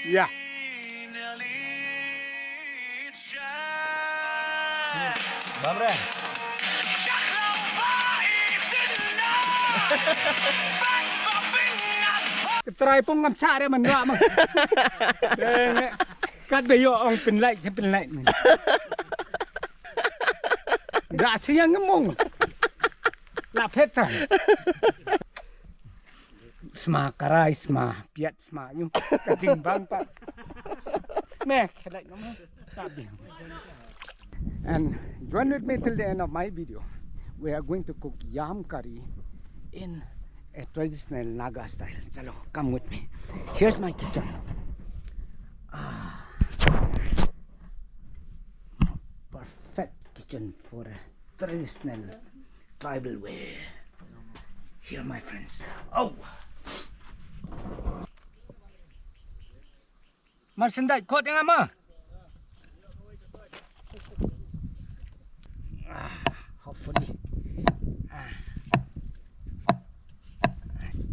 Yeah. Bamre. Try pong ngam cha đấy mình nọ mà. Cắt bây giờ ông pin lại sẽ pin lại. Đã xây cái mông. Là phết rồi. Sma karai sma piat sma yung kajing bang pa. Mẹ khét lại nó mà. And join with me till the end of my video. We are going to cook yam curry in a traditional Naga style. Chalo, come with me. Here's my kitchen. Perfect kitchen for a traditional tribal way. Here, my friends. Oh! Marsendai, kot yang ama. Hopefully.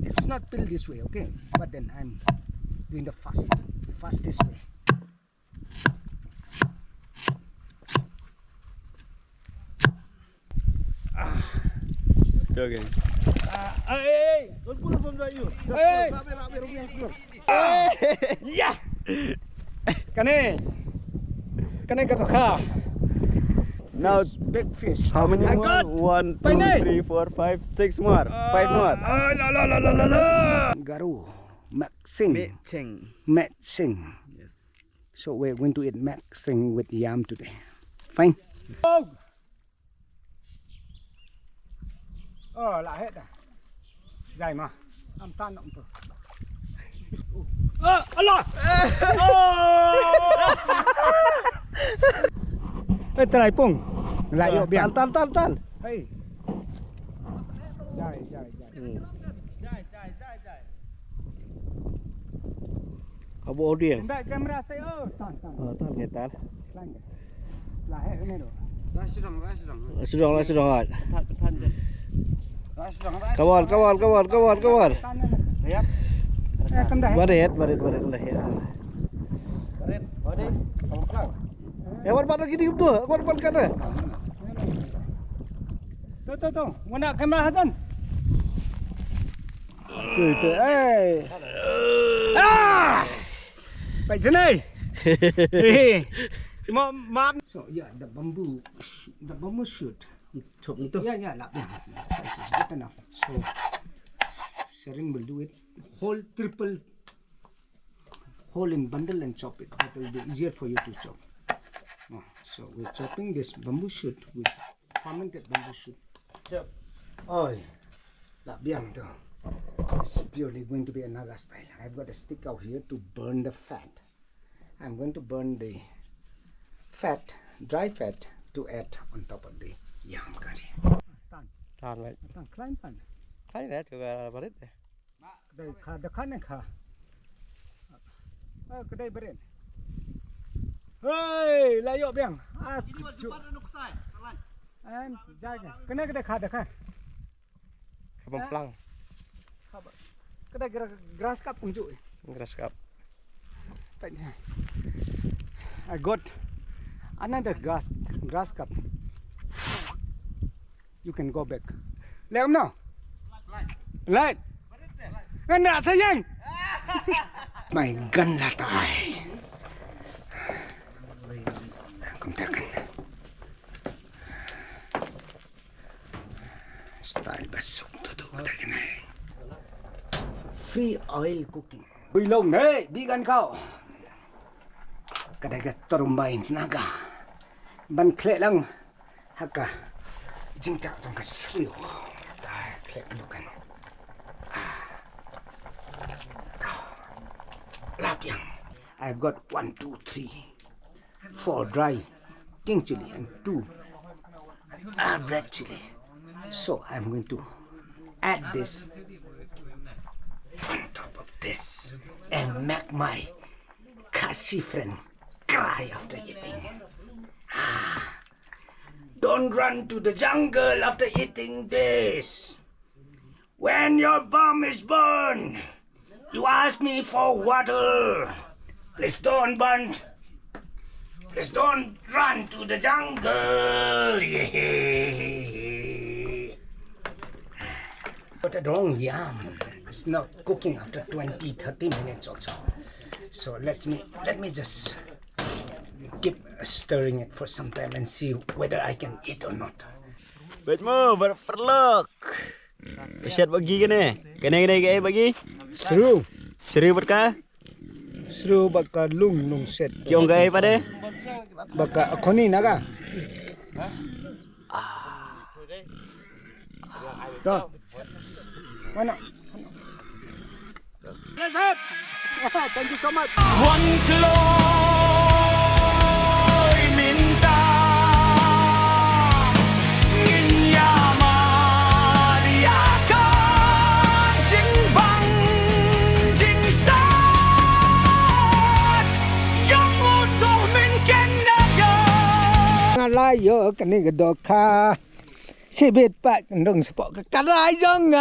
It's not built this way, okay? But then I'm doing the fast this way. Okay. Hey! Don't pull from the you. Hey! Hey! Yeah! Kane kata kha. Now Big fish. how many I more? got 1, 2, Panay. 3, 4, 5, 6 more. 5 more. La. Garu. Maxing. Maxing. Yes. So we're going to eat maxing with yam today. Fine. Oh, là hết à? Dài mà. Ăn tan động thôi. Allah! Ê, try pung. Lại vô biển. Tan. Hey. Dài. How about you? Back camera say tan. Tan nghe tan. Là hết cái này rồi. Sudah rồi. Come on. Yep. Cầm đây. Baret. Ewan mana gini tu? Ewan pan kan? Tuh. Mana kamera Hasan? Tuh. Baik sini. Maaf. So yeah, the bamboo shoot. Chụp tu. Yeah, lap. Good enough. So Sharon will do it. Whole triple hole in bundle and chop it. That will be easier for you to chop. So we're chopping this bamboo shoot with fermented bamboo shoot. Chop. Oi, lap biang tu. It's purely going to be a Naga style. I've got a stick out here to burn the fat. I'm going to burn the fat, dry fat, to add on top of the yam curry. Tan vậy. Climb pan. Thấy đấy thì baret. Đây khăn này khá. Cái đây beren. Hey, lại vô biang. Em dài này. Cái này khá. Kapang plang. Cái đây grass cup cũng cụi. Grass cup. I got another grass cup. You can go back. Let them know. Light. Ngân đã xây nhanh. Mày gần là tài. Không thể cần. Style basuk tu cái này. Free oil cooking. Ui lông đấy, đi gần khâu. Cái này cái torumbay Naga. Ban kle lang. Haka. Jing tak trong cái sriu. Tai kle bukan. Lapiang. I've got 1, 2, 3, 4 dry king chili and 2 red chili. So I'm going to add this on top of this and make my Khasi friend cry after eating. Don't run to the jungle after eating this. When your bum is burned, you ask me for water. Please don't burn. Please don't run to the jungle. Yeah. But the wrong yam. It's not cooking after 20-30 minutes or so. So let me just keep stirring it for some time and see whether I can eat or not. Betmu berperlok. Peset bagi kene. Kene ke bagi. Seru. Seri berkah. Seru baka lung set. Kiong gai pada. Baka koni naga. Go. Mana? Yes, sir. Thank you so much. One kloy minta. Layo kani gedoka sibit pak kendung sepok ke kadai jong